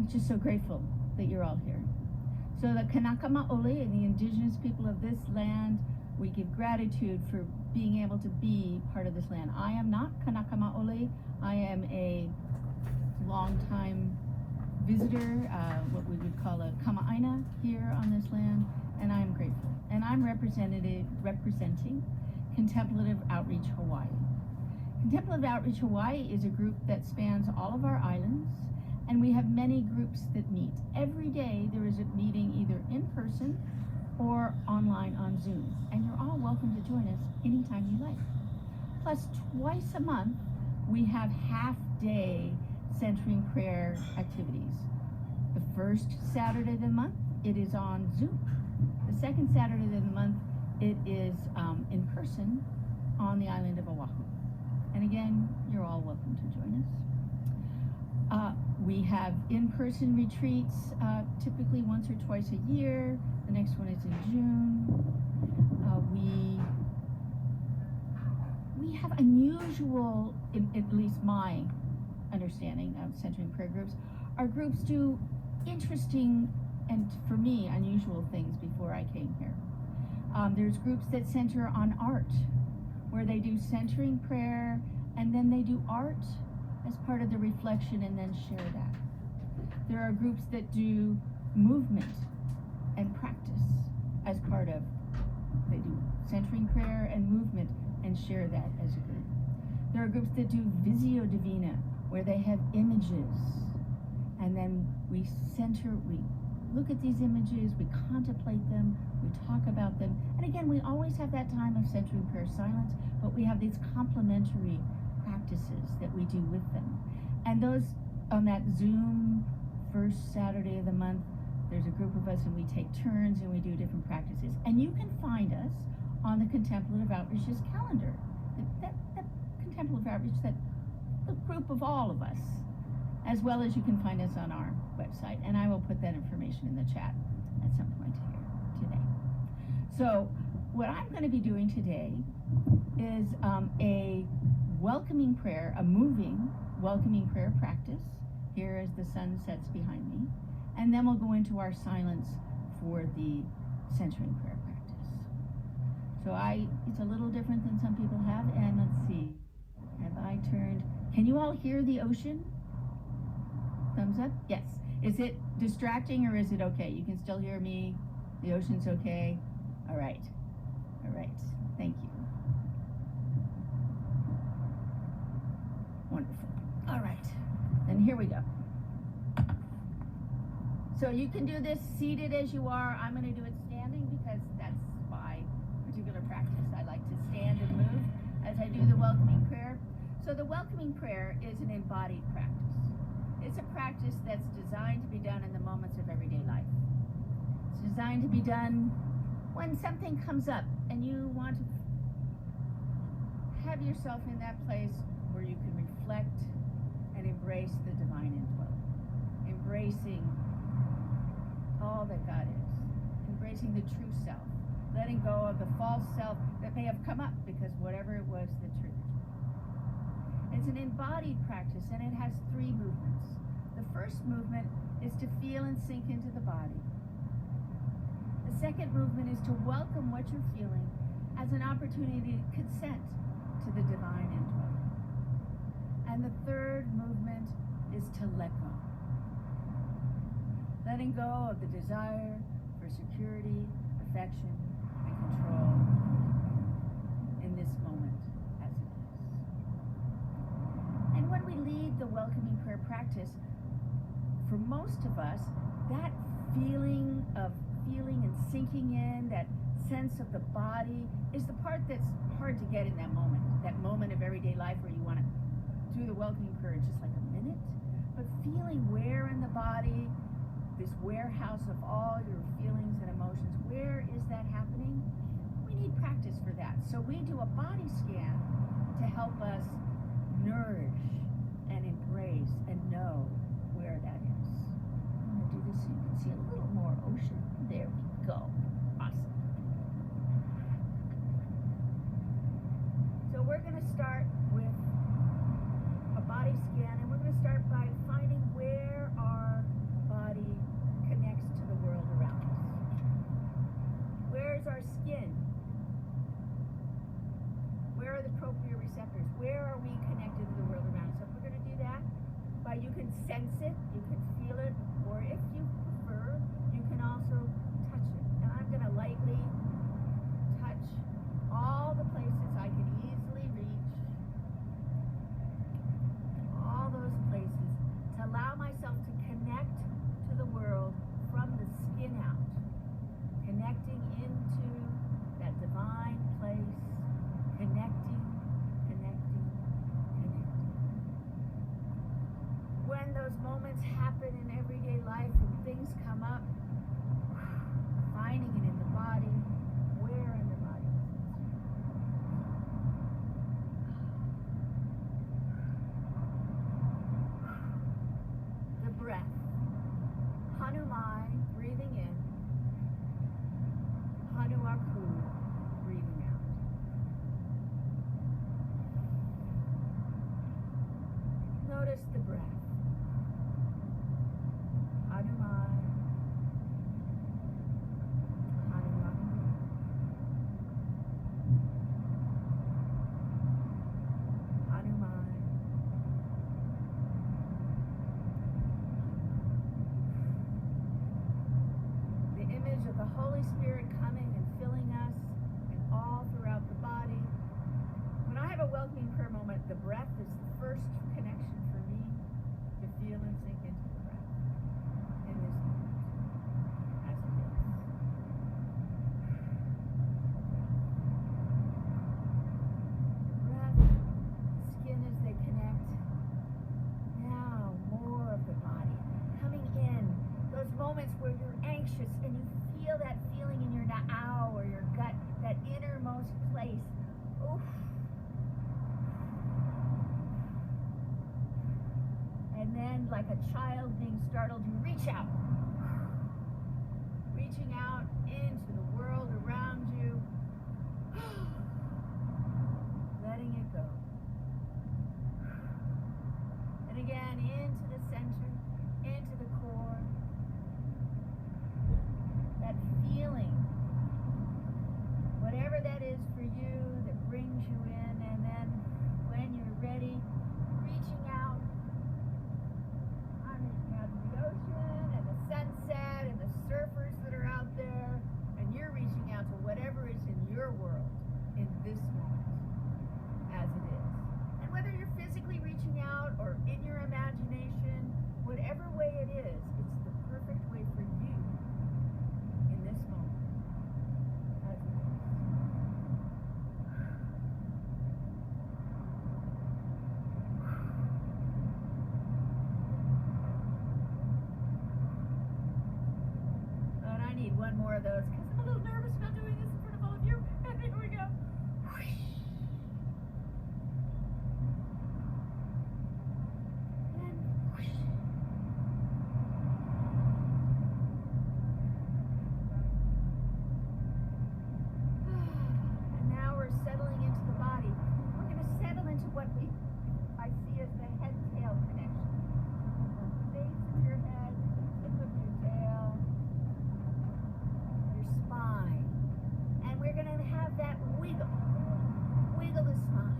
I'm just so grateful that you're all here. So the Kanaka Maoli and the indigenous people of this land, we give gratitude for being able to be part of this land. I am not Kanaka Maoli. I am a long-time visitor, what we would call a kama'aina here on this land, and I am grateful. And I'm representing Contemplative Outreach Hawaiʻi. Contemplative Outreach Hawaiʻi is a group that spans all of our islands, and we have many groups that meet. Every day there is a meeting either in person or online on Zoom, and you're all welcome to join us anytime you like. Plus, twice a month, we have half-day centering prayer activities. The first Saturday of the month, it is on Zoom. The second Saturday of the month, it is in person on the island of Oahu. And again, you're all welcome to join us. We have in-person retreats, typically once or twice a year. The next one is in June. We have unusual, at least my understanding of centering prayer groups, our groups do interesting and, for me, unusual things before I came here. There's groups that center on art, where they do centering prayer and then they do art as part of the reflection and then share that. There are groups that do movement and practice as part of, they do centering prayer and movement and share that as a group. There are groups that do Visio Divina, where they have images, and then we look at these images, we contemplate them, we talk about them, and again, we always have that time of centering prayer silence, but we have these complementary practices that we do with them. And those, on that Zoom first Saturday of the month, there's a group of us and we take turns and we do different practices. And you can find us on the Contemplative Outreach's calendar. That Contemplative Outreach, that the group of all of us, as well as you can find us on our website. And I will put that information in the chat at some point here today. So what I'm going to be doing today is a welcoming prayer, a moving welcoming prayer practice, here as the sun sets behind me. And then we'll go into our silence for the centering prayer practice. So it's a little different than some people have. And let's see, have I turned, can you all hear the ocean? Thumbs up? Yes. Is it distracting or is it okay? You can still hear me? The ocean's okay? All right. All right. Thank you. Wonderful. All right. Then here we go. So you can do this seated as you are. I'm going to do it standing because that's my particular practice. I like to stand and move as I do the welcoming prayer. So the welcoming prayer is an embodied practice. It's a practice that's designed to be done in the moments of everyday life. It's designed to be done when something comes up and you want to have yourself in that place where you can reflect and embrace the divine indwelling. Embracing all that God is. Embracing the true self. Letting go of the false self that may have come up because whatever it was that triggered you. It's an embodied practice and it has 3 movements. The first movement is to feel and sink into the body. The second movement is to welcome what you're feeling as an opportunity to consent to the divine indwelling. And the third movement is to let go. Letting go of the desire for security, affection, and control in this moment as it is. And when we lead the welcoming prayer practice, for most of us, that feeling of feeling and sinking in, that sense of the body, is the part that's hard to get in that moment of everyday life where you want to do the welcoming prayer in just like a minute. But feeling where in the body, this warehouse of all your feelings and emotions, where is that happening? We need practice for that. So we do a body scan to help us nourish and embrace and know where that is. I'm going to do this so you can see a little more ocean. There we go. Awesome. So we're going to start with a body scan, and we're going to start by finding where our Where are we connected to the world around us? So if we're going to do that, you can sense it, you can feel it, or if you prefer, you can also touch it. And I'm going to lightly touch all the places I can easily reach, all those places, to allow myself to connect to the world from the skin out, connecting into that divine place, connecting. When those moments happen in everyday life and things come up, finding it in the body, where in the body is it? The breath. Hanumai, breathing in. Hanuaku, breathing out. Notice the breath. Hanumai, Hanuaku. Hanumai. The image of the Holy Spirit coming and filling us and all throughout the body. When I have a welcoming prayer moment, the breath is the first connection for me to feel and sink into the breath in this moment, as it is. Breath, skin as they connect. Now, more of the body coming in. Those moments where you're anxious and you feel that feeling in your na'au or your gut, that innermost place. Oof. And then, like a child being startled, you reach out. Reaching out into the world around you. Letting it go. And again, into the center, into the core. That feeling, whatever that is for you, that brings you in, and then when you're ready, reaching out. I'm reaching out to the ocean and the sunset and the surfers that are out there, and you're reaching out to whatever is in your world in this moment, as it is. And whether you're physically reaching out or in your imagination, whatever way it is, it's the perfect way for you in this moment, as it is. And I need one more of those because I'm a little nervous about doing this in front of all of you. And here we go. And And now we're settling into the body. We're going to settle into what I see as the head-tail connection. The base of your head, the tip of your tail, your spine. And we're going to have that wiggle. Wiggle the spine.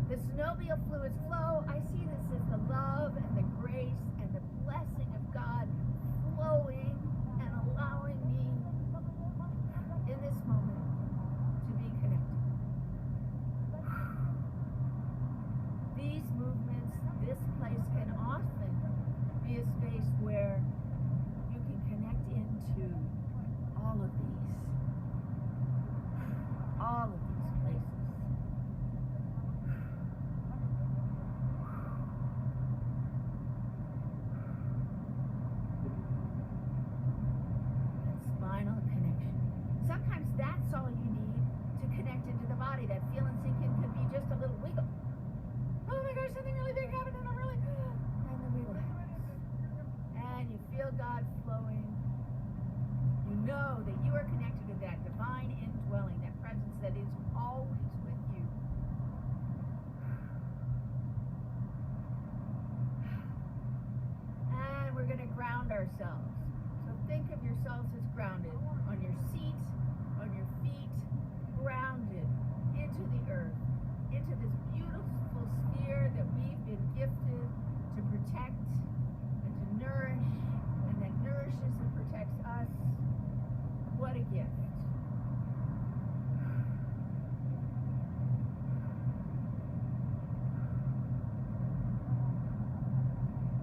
The synovial fluids flow. I see this as the love and the grace and the blessing of God flowing and allowing me in this moment to be connected. These movements, this place can often be a space where you can connect into all of these places. That spinal connection. Sometimes that's all you need to connect into the body. That feel and sink in could be just a little wiggle. Oh my gosh, something really big happened and I'm really... And the wiggle happens. And you feel God flowing. You know that you are connected to that divine indwelling, that presence that is always with you. And we're going to ground ourselves. So think of yourselves as grounded on your seat, on your feet, grounded into the earth, into this beautiful beautiful sphere that we've been gifted to protect and to nourish, and that nourishes and protects us. What a gift.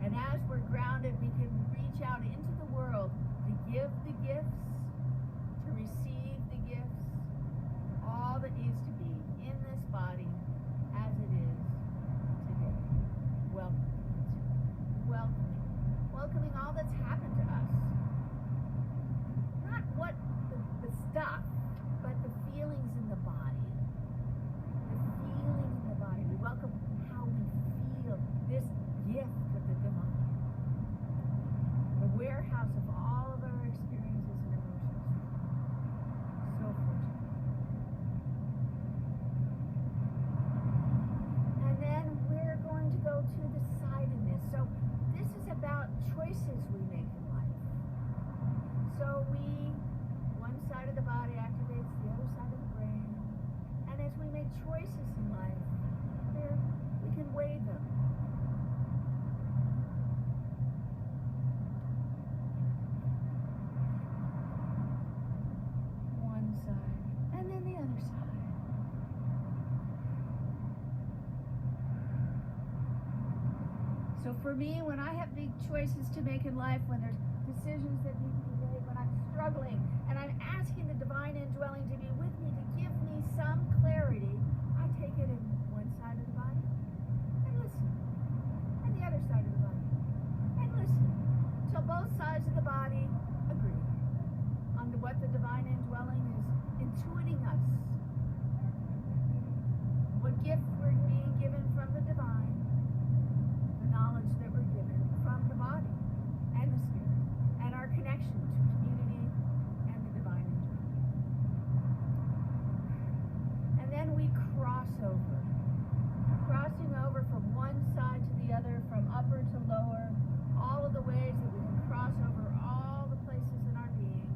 And as we're grounded, we can reach out into the world to give the gifts, to receive the gifts, all that needs to be in this body as it is today. Welcoming all that's happened to us. Not what the stuff, but the feelings in the body. The feeling in the body. We welcome how we feel, this gift of the divine. The warehouse of all of our experiences and emotions. So fortunate. And then we're going to go to the side in this. So this is about choices we make in life. So one side of the body activates the other side of the brain. And as we make choices in life, we can weigh them. One side, and then the other side. So for me, when I have big choices to make in life, when there's decisions that need to be made, when I'm struggling and I'm asking the Divine Indwelling to be with me, to give me some clarity, I take it in one side of the body and listen, and the other side of the body and listen, till both sides of the body agree on what the Divine Indwelling is intuiting us, what gift we're being given from the Divine, the knowledge that we're given from the body and the spirit, and our connection to community and the Divine Indwelling. And then we cross over, crossing over from one side to the other, from upper to lower, all of the ways that we can cross over all the places in our being.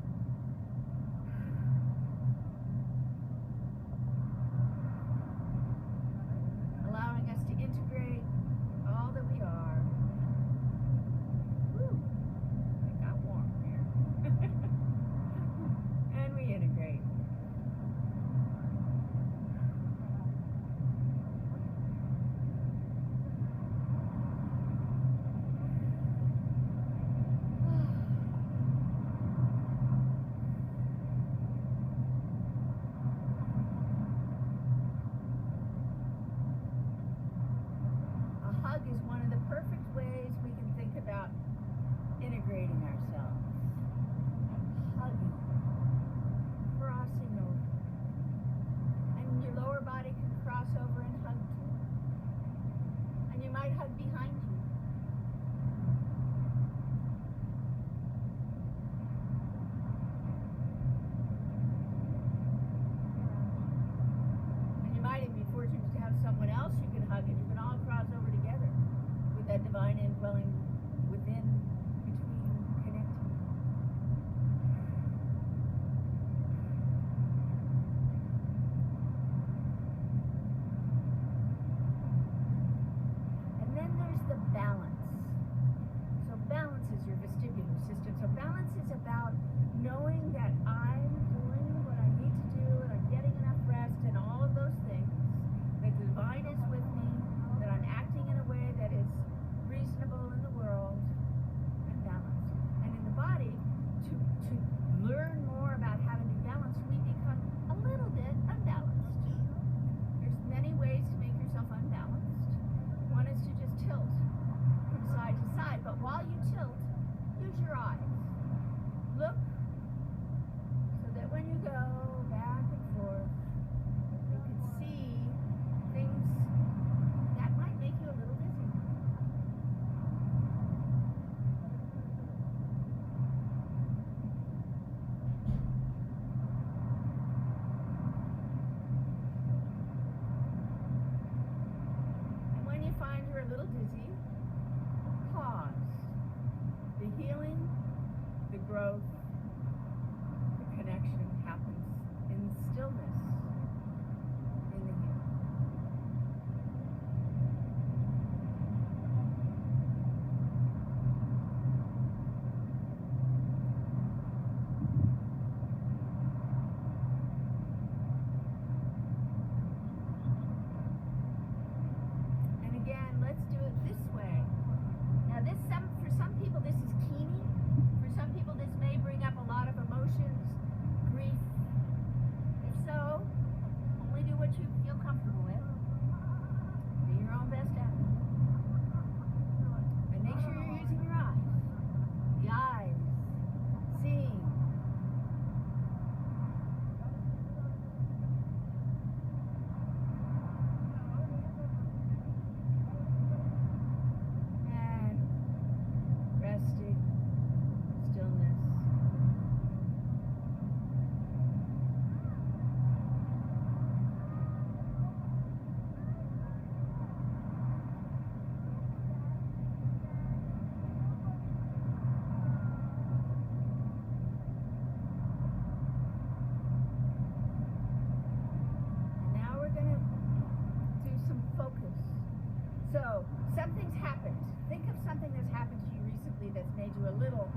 little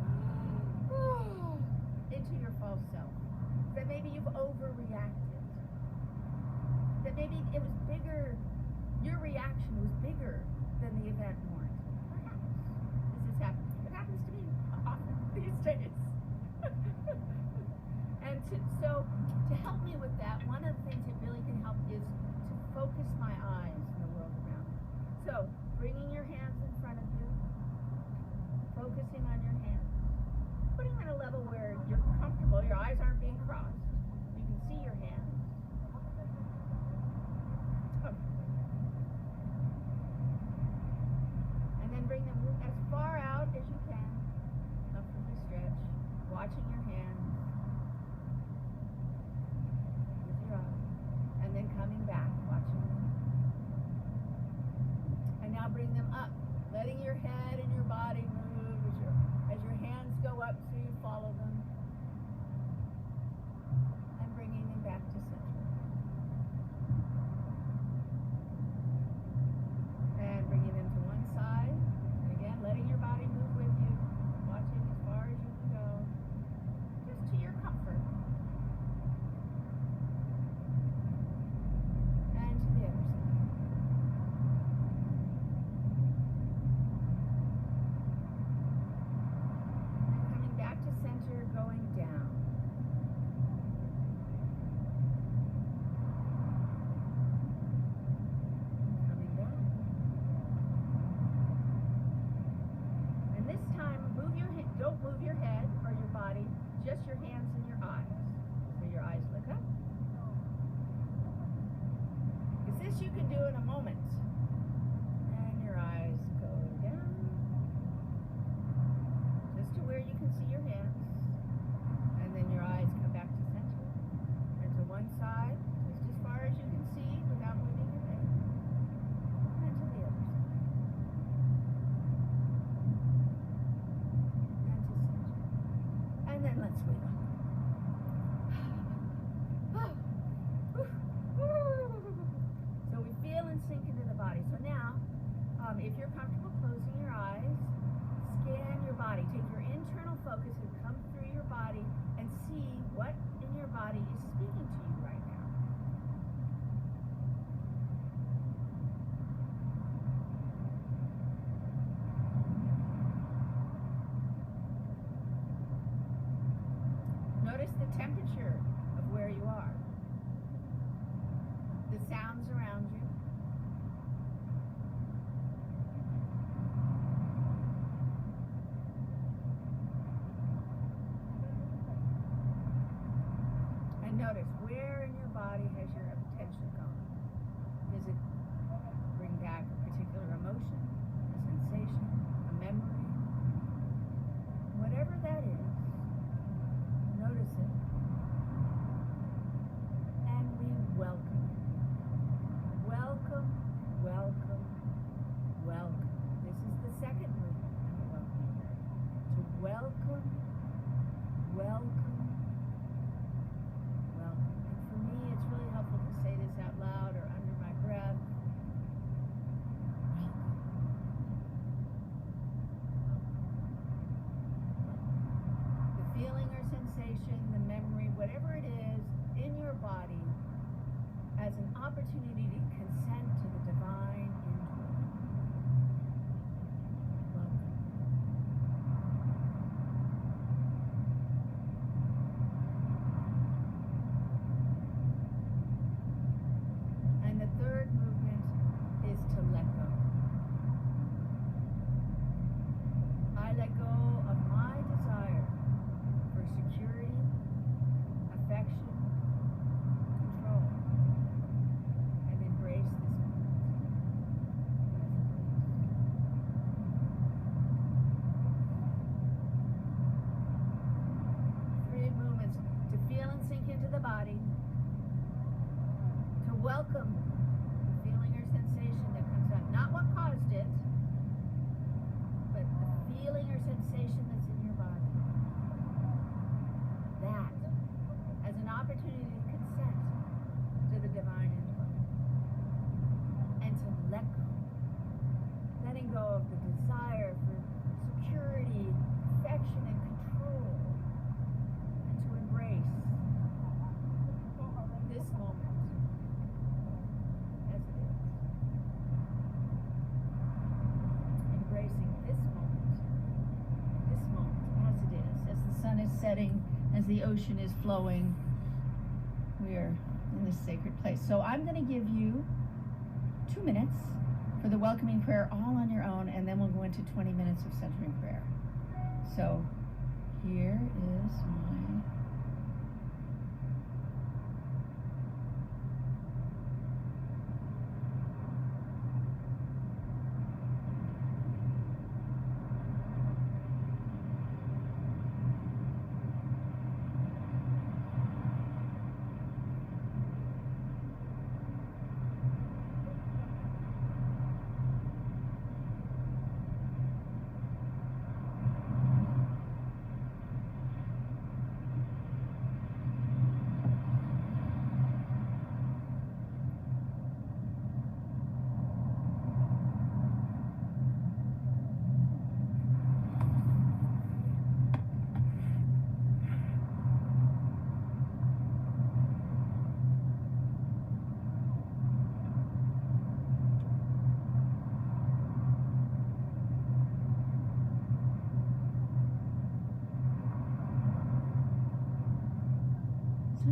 into your false self. That maybe you've overreacted. That maybe it was bigger, your reaction was bigger than the event warrant. Perhaps. This has happened. It happens to me often these days. And so to help me with that, one of the things that really can help is to focus my eyes in the world around me. So bringing your hands in front of you, focusing on your hands, putting them at a level where you're comfortable, your eyes aren't being crossed, you can see your hands. And then bring them as far out as you can, comfortably stretch, watching your hands with your eyes, and then coming back, watching them. And now bring them up, letting your head and your body move as your hands go up so you follow them, and bringing them back to center. And bringing them to one side, and again, letting your body move with you, watching as far as you can go, just to your comfort. And to the other side. Back to center, going down. Coming down. And this time, don't move your head or your body, just your hands and your eyes. So your eyes look up. Because this you can do in a moment. And your eyes go down. Just to where you can see your hands, and then your eyes come back to center, and to one side, just as far as you can see without moving your head, and to the other side, and to center, and then let's wiggle. So we feel and sink into the body. So now, if you're comfortable closing your eyes, scan your body. Take your internal focus and come through your body and see what in your body is speaking to you right now. Notice the temperature of where you are, the sounds around you. Notice where in your body has your attention gone. Does it bring back a particular emotion, a sensation, a memory? Whatever that is, notice it. And we welcome it. Welcome, welcome, welcome. This is the second movement in the welcoming area. To welcome, welcome. It's really helpful to say this out loud or under my breath. The feeling or sensation, the memory, whatever it is in your body as an opportunity to consent to the divine indwelling. Welcome. Third movement is to let go. I let go of my desire for security, affection, control, and embrace this moment. Three movements to feel and sink into the body, to welcome sensation that comes up, not what caused it, but the feeling or sensation that's in your body. That as an opportunity to consent to the divine indwelling and to let go. Letting go of the desire for security, affection, sun is setting, as the ocean is flowing, we are in this sacred place. So I'm going to give you 2 minutes for the welcoming prayer all on your own, and then we'll go into 20 minutes of centering prayer. So here is my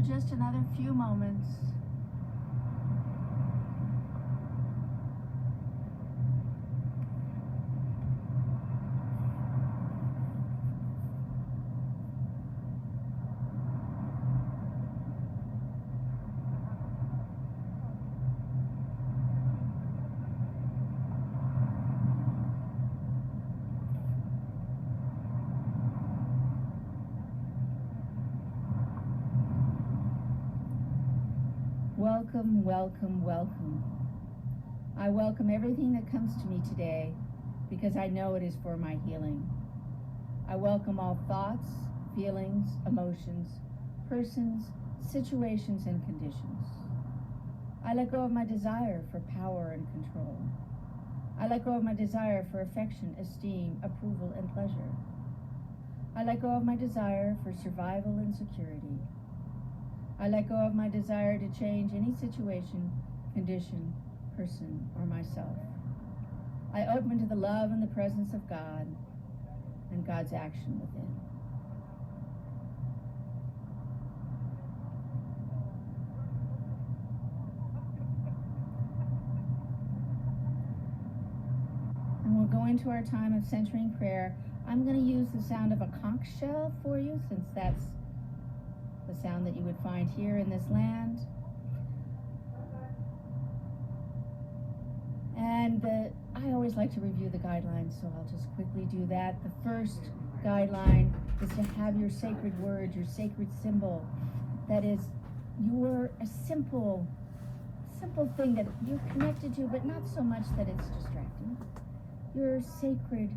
just another few moments. Welcome, welcome, welcome. I welcome everything that comes to me today because I know it is for my healing. I welcome all thoughts, feelings, emotions, persons, situations, and conditions. I let go of my desire for power and control. I let go of my desire for affection, esteem, approval, and pleasure. I let go of my desire for survival and security. I let go of my desire to change any situation, condition, person, or myself. I open to the love and the presence of God and God's action within. And we'll go into our time of centering prayer. I'm going to use the sound of a conch shell for you, since that's the sound that you would find here in this land. And I always like to review the guidelines, so I'll just quickly do that. The first guideline is to have your sacred word, your sacred symbol, that is a simple thing that you're connected to, but not so much that it's distracting. Your sacred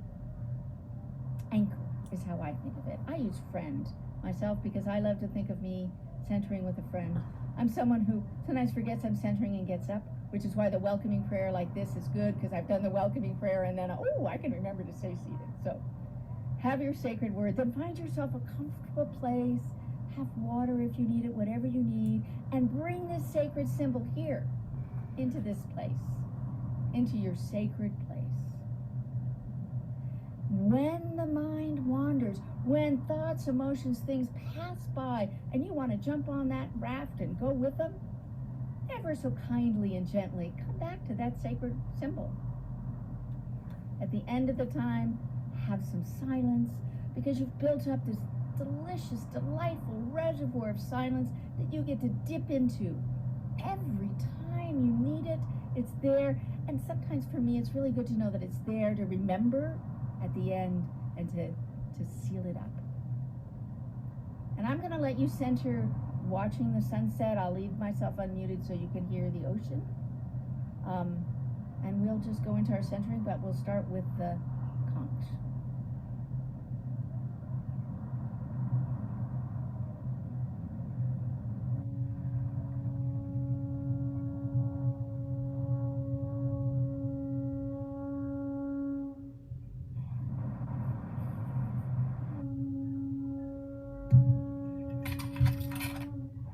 anchor is how I think of it. I use friend myself because I love to think of me centering with a friend. I'm someone who sometimes forgets I'm centering and gets up, which is why the welcoming prayer like this is good, because I've done the welcoming prayer and then, I can remember to stay seated. So have your sacred word, then find yourself a comfortable place, have water if you need it, whatever you need, and bring this sacred symbol here into this place, into your sacred place. When the mind wanders, when thoughts, emotions, things pass by, and you want to jump on that raft and go with them, ever so kindly and gently come back to that sacred symbol. At the end of the time, have some silence, because you've built up this delicious, delightful reservoir of silence that you get to dip into every time you need it. It's there, and sometimes for me it's really good to know that it's there to remember at the end and to seal it up. And I'm going to let you center watching the sunset. I'll leave myself unmuted so you can hear the ocean. And we'll just go into our centering, but we'll start with the conch.